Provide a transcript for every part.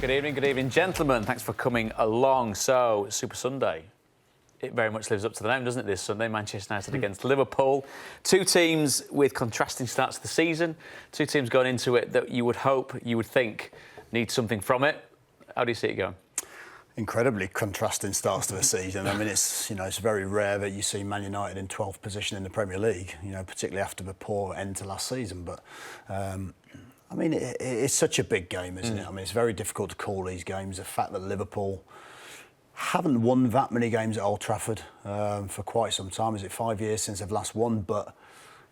Good evening, gentlemen. Thanks for coming along. So, Super Sunday. It very much lives up to the name, doesn't it, this Sunday? Manchester United against Liverpool. Two teams with contrasting starts to the season. Two teams going into it that you would hope, you would think, need something from it. How do you see it going? Incredibly contrasting starts to the season. I mean, it's very rare that you see Man United in 12th position in the Premier League, particularly after the poor end to last season. But I mean, it's such a big game, isn't it? I mean, it's very difficult to call these games. The fact that Liverpool haven't won that many games at Old Trafford for quite some time. Is it 5 years since they've last won? But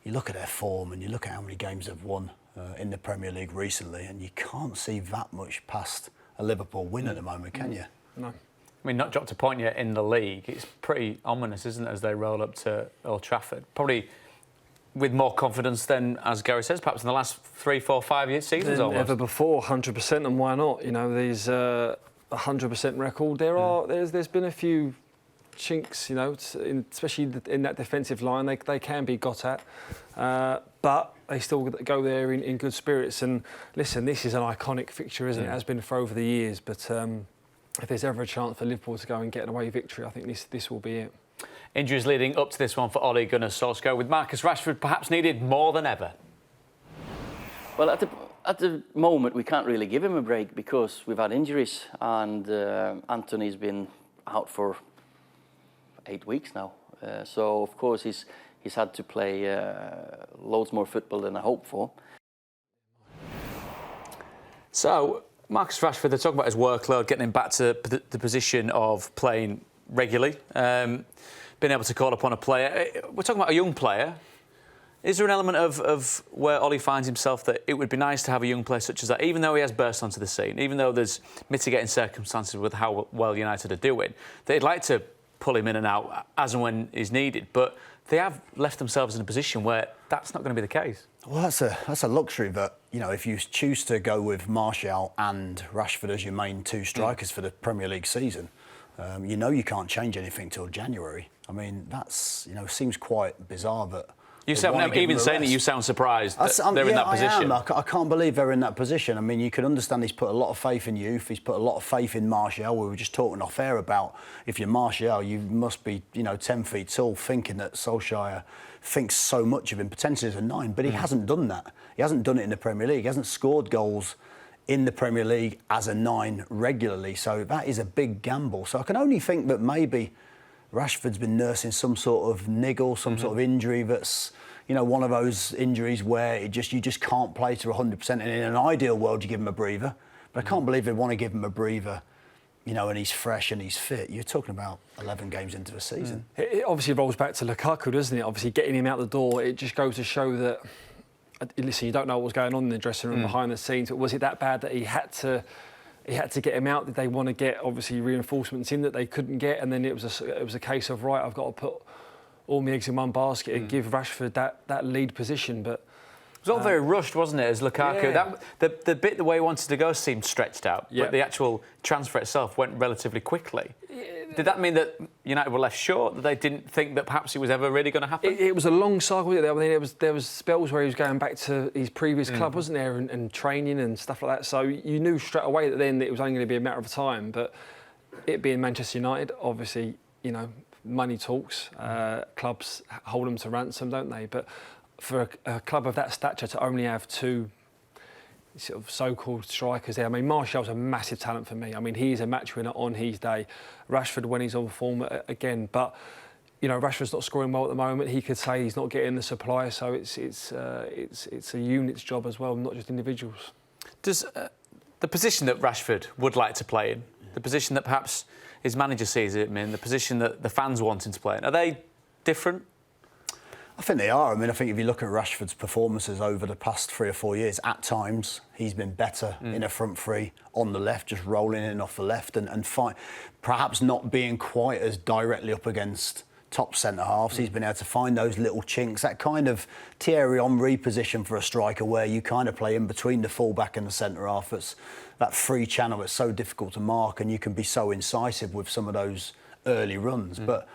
you look at their form and you look at how many games they've won in the Premier League recently, and you can't see that much past a Liverpool win at the moment, can you? No. I mean, not dropped a point yet in the league. It's pretty ominous, isn't it, as they roll up to Old Trafford? Probably with more confidence than, as Gary says, perhaps in the last 3, 4, 5 years, seasons almost. Ever before, 100%, and why not? These 100% record. There's been a few chinks, especially in that defensive line. They can be got at, but they still go there in good spirits. And listen, this is an iconic fixture, isn't it? It has been for over the years, but if there's ever a chance for Liverpool to go and get an away victory, I think this will be it. Injuries leading up to this one for Ole Gunnar Solskjaer, with Marcus Rashford perhaps needed more than ever. Well, at the moment, we can't really give him a break because we've had injuries, and Anthony's been out for 8 weeks now. So, of course, he's had to play loads more football than I hoped for. So, Marcus Rashford, they're talking about his workload, getting him back to the position of playing regularly, being able to call upon a player. We're talking about a young player. Is there an element of where Ollie finds himself that it would be nice to have a young player such as that, even though he has burst onto the scene, even though there's mitigating circumstances with how well United are doing, that he'd like to pull him in and out as and when is needed, but they have left themselves in a position where that's not going to be the case? Well, that's a luxury that, if you choose to go with Martial and Rashford as your main two strikers for the Premier League season, you can't change anything till January. I mean, that's, seems quite bizarre that... You sound, even saying that, you sound surprised that they're in that position. I can't believe they're in that position. I mean, you can understand he's put a lot of faith in youth. He's put a lot of faith in Martial. We were just talking off air about if you're Martial, you must be, 10 feet tall, thinking that Solskjaer thinks so much of him, potentially as a 9. But he hasn't done that. He hasn't done it in the Premier League. He hasn't scored goals in the Premier League as a 9 regularly. So that is a big gamble. So I can only think that maybe Rashford's been nursing some sort of niggle, some sort of injury that's, one of those injuries where you just can't play to 100%. And in an ideal world, you give him a breather. But I can't believe they want to give him a breather, and he's fresh and he's fit. You're talking about 11 games into the season. It obviously rolls back to Lukaku, doesn't it? Obviously, getting him out the door, it just goes to show that, listen, you don't know what was going on in the dressing room behind the scenes. Was it that bad that he had to get him out? Did they want to get, obviously, reinforcements in that they couldn't get? And then it was a case of, right, I've got to put all my eggs in one basket and give Rashford that lead position. But it was all very rushed, wasn't it, as Lukaku? Yeah. The bit the way he wanted to go seemed stretched out, yeah. But the actual transfer itself went relatively quickly. Did that mean that United were left short, that they didn't think that perhaps it was ever really going to happen? It was a long cycle. I mean, there was spells where he was going back to his previous club, wasn't there, and training and stuff like that. So you knew straight away that then it was only going to be a matter of time. But it being Manchester United, obviously, money talks. Clubs hold them to ransom, don't they? But for a club of that stature to only have two sort of so-called strikers there. I mean, Martial's a massive talent for me. I mean, he's a match winner on his day. Rashford when he's on form again, but Rashford's not scoring well at the moment. He could say he's not getting the supply, so it's a unit's job as well, not just individuals. Does the position that Rashford would like to play in, the position that perhaps his manager sees him in, the position that the fans want him to play in, are they different? I think they are. I mean, I think if you look at Rashford's performances over the past 3 or 4 years, at times he's been better in a front three on the left, just rolling in off the left and perhaps not being quite as directly up against top centre-halves. He's been able to find those little chinks, that kind of Thierry Henry position for a striker where you kind of play in between the full-back and the centre-half. It's that free channel that's so difficult to mark, and you can be so incisive with some of those early runs. But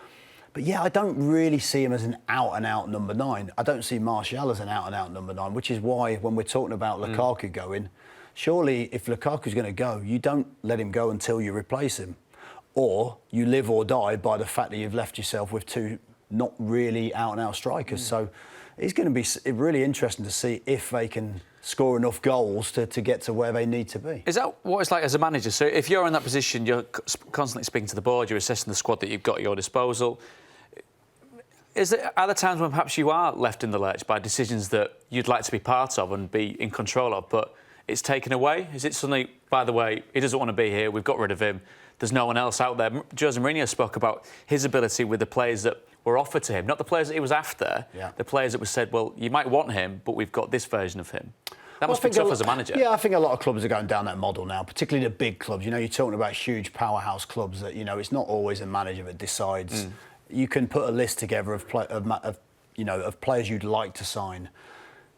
yeah, I don't really see him as an out-and-out number 9. I don't see Martial as an out-and-out number 9, which is why when we're talking about Lukaku going, surely if Lukaku's going to go, you don't let him go until you replace him. Or you live or die by the fact that you've left yourself with two not really out-and-out strikers. So it's going to be really interesting to see if they can score enough goals to get to where they need to be. Is that what it's like as a manager? So if you're in that position, you're constantly speaking to the board, you're assessing the squad that you've got at your disposal. Are there times when perhaps you are left in the lurch by decisions that you'd like to be part of and be in control of, but it's taken away? Is it suddenly, by the way, he doesn't want to be here, we've got rid of him, there's no one else out there? Jose Mourinho spoke about his ability with the players that were offered to him, not the players that he was after, the players that were said, well, you might want him, but we've got this version of him. That must be tough as a manager. Yeah, I think a lot of clubs are going down that model now, particularly the big clubs. You know, you're talking about huge powerhouse clubs that, you know, it's not always a manager that decides. You can put a list together of players you'd like to sign,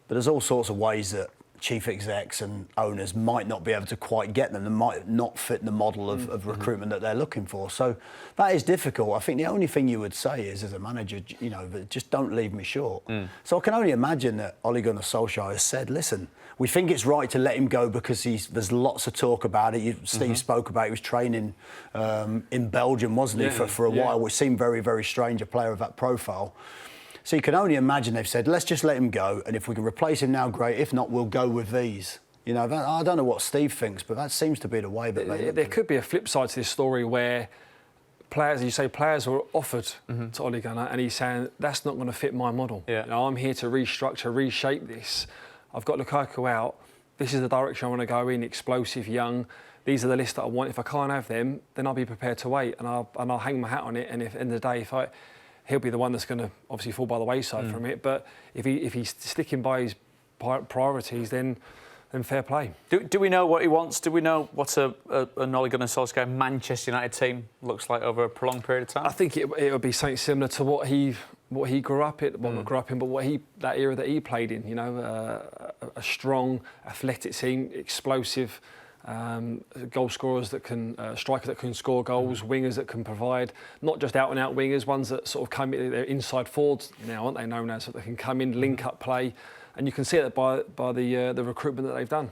but there's all sorts of ways that chief execs and owners might not be able to quite get them. They might not fit the model of recruitment that they're looking for. So that is difficult. I think the only thing you would say is, as a manager, you know, just don't leave me short. So I can only imagine that Ole Gunnar Solskjaer has said, listen, we think it's right to let him go because there's lots of talk about it. Steve spoke about he was training in Belgium, wasn't he, for a while, which seemed very, very strange, a player of that profile. So you can only imagine they've said, let's just let him go, and if we can replace him now, great. If not, we'll go with these. You know, I don't know what Steve thinks, but that seems to be the way that they... There could be a flip side to this story where players, you say players were offered to Ole Gunnar, and he's saying, that's not going to fit my model. You know, I'm here to restructure, reshape this. I've got Lukaku out. This is the direction I want to go in, explosive, young. These are the lists that I want. If I can't have them, then I'll be prepared to wait, and I'll hang my hat on it. And if at the end of the day, he'll be the one that's going to obviously fall by the wayside from it. But if he's sticking by his priorities, then fair play. Do we know what he wants? Do we know what an Ole Gunnar Solskjaer Manchester United team looks like over a prolonged period of time? I think it would be something similar to what he grew up in. Well, not grew up in, but that era that he played in. You know, a strong, athletic team, explosive. Goal scorers that can, strikers that can score goals, wingers that can provide, not just out and out wingers, ones that sort of come in, they're inside forwards now, aren't they, known as, so they can come in, link up play, and you can see that by the recruitment that they've done.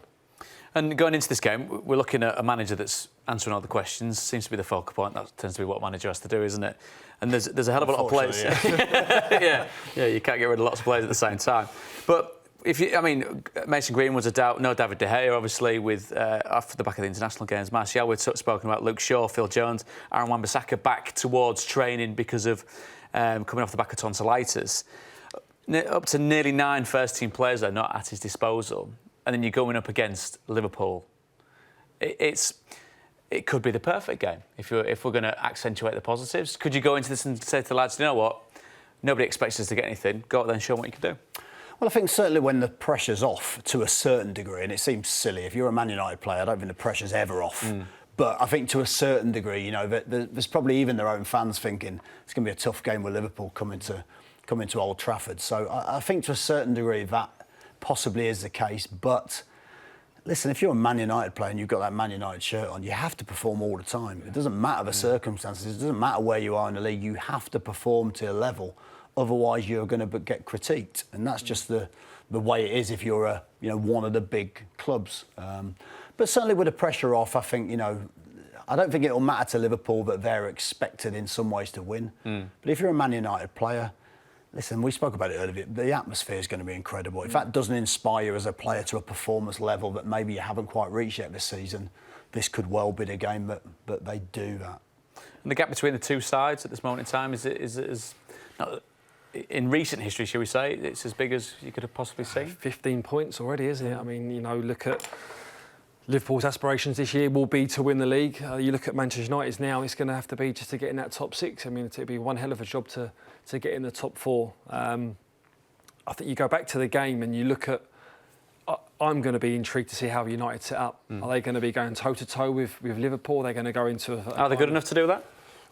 And going into this game, we're looking at a manager that's answering all the questions. Seems to be the focal point. That tends to be what a manager has to do, isn't it? And there's a hell of a lot of players. Yeah, you can't get rid of lots of players at the same time. But Mason Greenwood's a doubt. No David De Gea, obviously, with after the back of the international games. Martial, we've spoken about Luke Shaw, Phil Jones, Aaron Wan-Bissaka back towards training because of coming off the back of tonsillitis. Up to nearly 9 first-team players are not at his disposal. And then you're going up against Liverpool. It could be the perfect game if we're going to accentuate the positives. Could you go into this and say to the lads, you know what, nobody expects us to get anything. Go out there and show them what you can do. Well, I think certainly when the pressure's off to a certain degree, and it seems silly, if you're a Man United player, I don't think the pressure's ever off. But I think to a certain degree, you know, there's probably even their own fans thinking it's going to be a tough game with Liverpool coming to Old Trafford. So I think to a certain degree that possibly is the case. But listen, if you're a Man United player and you've got that Man United shirt on, you have to perform all the time. It doesn't matter the circumstances. It doesn't matter where you are in the league. You have to perform to a level. Otherwise, you're going to get critiqued, and that's just the way it is if you're one of the big clubs. But certainly with the pressure off, I think I don't think it'll matter to Liverpool that they're expected in some ways to win. But if you're a Man United player, listen, we spoke about it earlier. The atmosphere is going to be incredible. If that doesn't inspire you as a player to a performance level that maybe you haven't quite reached yet this season, this could well be the game that they do that. And the gap between the two sides at this moment in time is not. In recent history, shall we say, it's as big as you could have possibly seen? 15 points already, isn't it? I mean, look at Liverpool's aspirations this year will be to win the league. You look at Manchester United's now, it's going to have to be just to get in that top 6. I mean, it'll be one hell of a job to get in the top 4. I think you go back to the game and you look at... I'm going to be intrigued to see how United set up. Are they going to be going toe-to-toe with Liverpool? Are they going to go into... Are they good enough to do that?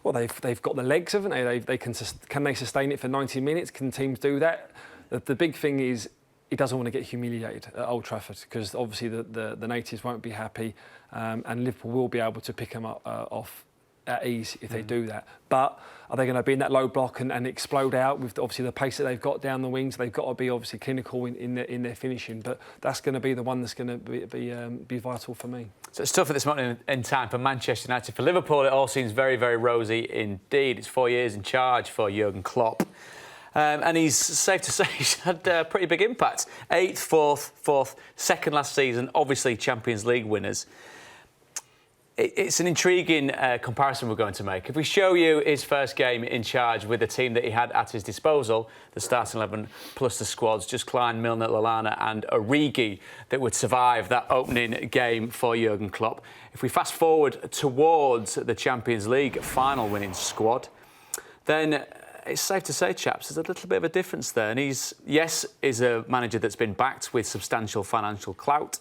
Well, they've got the legs, haven't they? Can they sustain it for 90 minutes? Can teams do that? The big thing is he doesn't want to get humiliated at Old Trafford because obviously the natives won't be happy, and Liverpool will be able to pick him up off at ease if they do that. But are they going to be in that low block and explode out with obviously the pace that they've got down the wings? They've got to be obviously clinical in their finishing, but that's going to be the one that's going to be vital for me. So it's tough at this moment in time for Manchester United. For Liverpool, it all seems very, very rosy indeed. It's 4 years in charge for Jurgen Klopp. And he's, safe to say, he's had a pretty big impact. 8th, 4th, second last season, obviously Champions League winners. It's an intriguing comparison we're going to make. If we show you his first game in charge with the team that he had at his disposal, the starting 11 plus the squads, just Klein, Milner, Lallana and Origi that would survive that opening game for Jurgen Klopp. If we fast forward towards the Champions League final winning squad, then it's safe to say, chaps, there's a little bit of a difference there. And he's a manager that's been backed with substantial financial clout,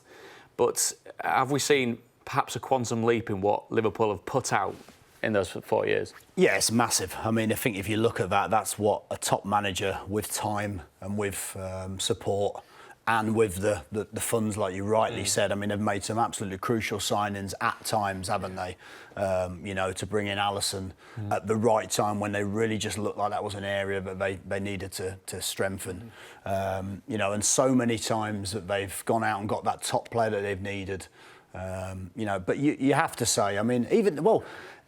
but have we seen perhaps a quantum leap in what Liverpool have put out in those 4 years? Yeah, it's massive. I mean, I think if you look at that, that's what a top manager with time and with support and with the funds, like you rightly said. I mean, they've made some absolutely crucial signings at times, haven't they? To bring in Alisson at the right time when they really just looked like that was an area that they needed to strengthen. And so many times that they've gone out and got that top player that they've needed. But you have to say, I mean,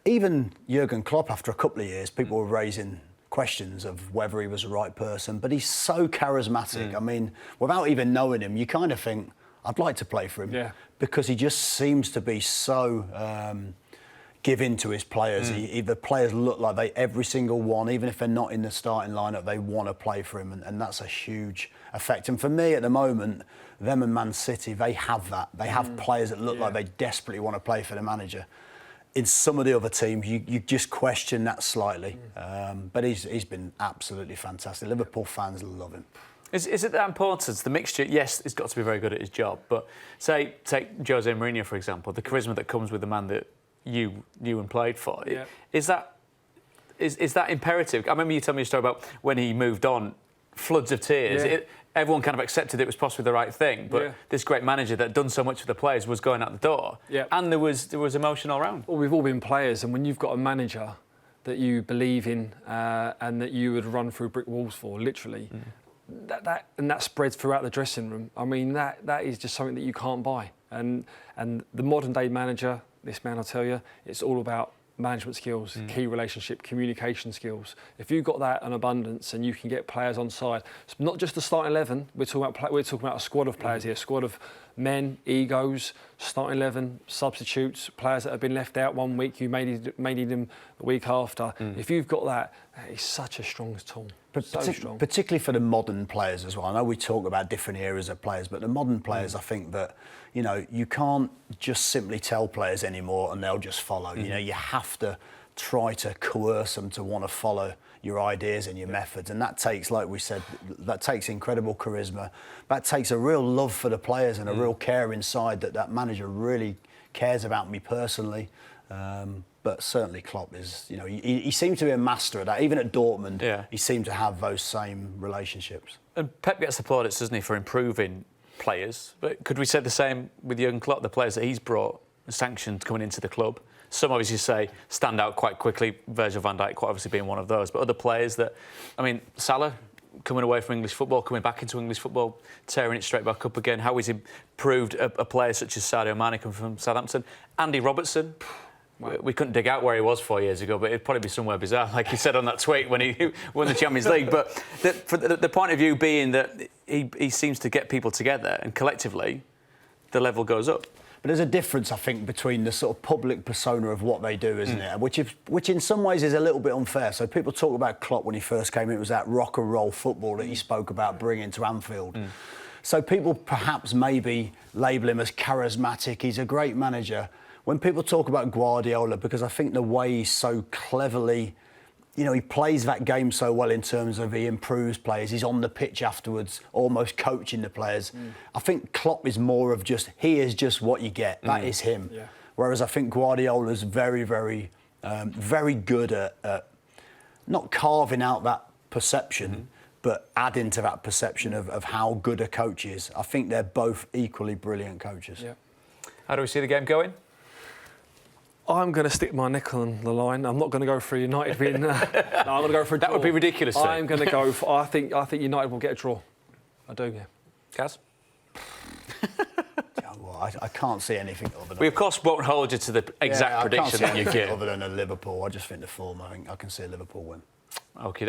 even Jurgen Klopp, after a couple of years, people were raising questions of whether he was the right person. But he's so charismatic. I mean, without even knowing him, you kind of think, I'd like to play for him. Because he just seems to be so giving to his players. The players look like every single one, even if they're not in the starting lineup, they want to play for him. And that's a huge effect. And for me, at the moment, them and Man City, they have that. They have players that look like they desperately want to play for the manager. In some of the other teams, you just question that slightly. But he's been absolutely fantastic. Liverpool fans love him. Is it that important? The mixture, yes, he's got to be very good at his job. But take Jose Mourinho, for example, the charisma that comes with the man that you and played for. Is that imperative? I remember you telling me a story about when he moved on, floods of tears. Everyone kind of accepted it was possibly the right thing, but this great manager that had done so much for the players was going out the door, and there was emotion all around. Well, we've all been players, and when you've got a manager that you believe in and that you would run through brick walls for, literally, that spreads throughout the dressing room. I mean, that is just something that you can't buy. And the modern day manager, this man, I'll tell you, it's all about management skills, key relationship, communication skills. If you've got that in abundance and you can get players on side, it's not just the starting 11. We're talking about a squad of players here, a squad of men, egos, starting 11, substitutes, players that have been left out 1 week. You may need them the week after. If you've got that, it's such a strong tool. Strong. Particularly for the modern players as well. I know we talk about different eras of players, but the modern players, I think that, you can't just simply tell players anymore and they'll just follow. You have to try to coerce them to want to follow your ideas and your methods. And that takes, like we said, that takes incredible charisma. That takes a real love for the players and a real care inside that manager really cares about me personally. But certainly Klopp is, he seemed to be a master of that. Even at Dortmund, he seemed to have those same relationships. And Pep gets the plaudits, doesn't he, for improving players. But could we say the same with Jurgen Klopp, the players that he's brought, sanctioned coming into the club? Some obviously say stand out quite quickly, Virgil van Dijk quite obviously being one of those. But other players that, Salah, coming away from English football, coming back into English football, tearing it straight back up again. How he's improved a player such as Sadio Mane coming from Southampton. Andy Robertson. We couldn't dig out where he was 4 years ago, but it'd probably be somewhere bizarre, like he said on that tweet when he won the Champions League. But for the point of view being that he seems to get people together and collectively the level goes up. But there's a difference, I think, between the sort of public persona of what they do, isn't it? Which in some ways is a little bit unfair. So people talk about Klopp when he first came in, it was that rock and roll football that he spoke about bringing to Anfield. So people perhaps maybe label him as charismatic. He's a great manager. When people talk about Guardiola, because I think the way he's so cleverly, he plays that game so well in terms of he improves players. He's on the pitch afterwards, almost coaching the players. I think Klopp is more of he is just what you get. That is him. Whereas I think Guardiola's very, very, very good at not carving out that perception, but adding to that perception of how good a coach is. I think they're both equally brilliant coaches. How do we see the game going? I'm going to stick my neck on the line. I'm not going to go for United being. No, I'm going to go for a draw. That would be ridiculous. I'm going to go for. I think United will get a draw. I do, yeah. Kaz? Well, I can't see anything other than. We of course won't hold you to the exact prediction that you give. Other than a Liverpool, I just think the form. I think I can see a Liverpool win. Okay.